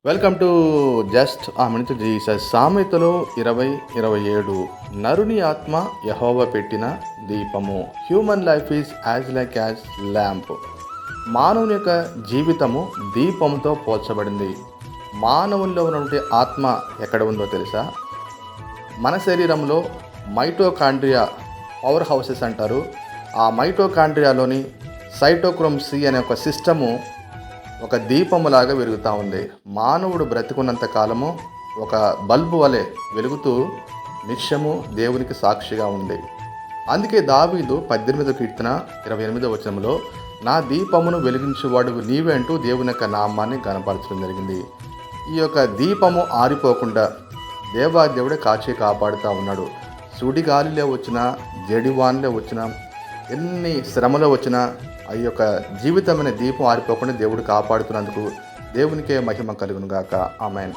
Welcome to just ఆ minute Jesus. సామెతలు 20:27 నరుని ఆత్మ యెహోవా పెట్టిన దీపము. Human life is as lamp. మానవుని యొక్క జీవితము దీపంతో పోల్చబడింది. మానవుల్లో ఉన్నటువంటి ఆత్మ ఎక్కడ ఉందో తెలుసా? మన శరీరంలో మైటోకాండ్రియా పవర్ హౌసెస్ అంటారు. ఆ మైటోకాండ్రియాలోని సైటోక్రోమ్ సి అనే ఒక సిస్టము ఒక దీపములాగా వెలుగుతూ ఉంది. మానవుడు బ్రతికున్నంత కాలము ఒక బల్బు వలె వెలుగుతూ నిత్యము దేవునికి సాక్షిగా ఉంది. అందుకే దావీదు 18వ కీర్తన 28వ వచనంలో నా దీపమును వెలిగించువాడు నీవే అంటూ దేవుని యొక్క నామాన్ని గణపరచడం జరిగింది. ఈ యొక్క దీపము ఆరిపోకుండా దేవాదేవుడే కాచి కాపాడుతూ ఉన్నాడు. సుడిగాలిలో వచ్చినా జడివాన్లో వచ్చినా ఎన్ని శ్రమలో వచ్చినా ఆ యొక్క జీవితమైన దీపం ఆరిపోకుండా దేవుడు కాపాడుతున్నందుకు దేవునికే మహిమ కలుగును గాక. ఆమేన్.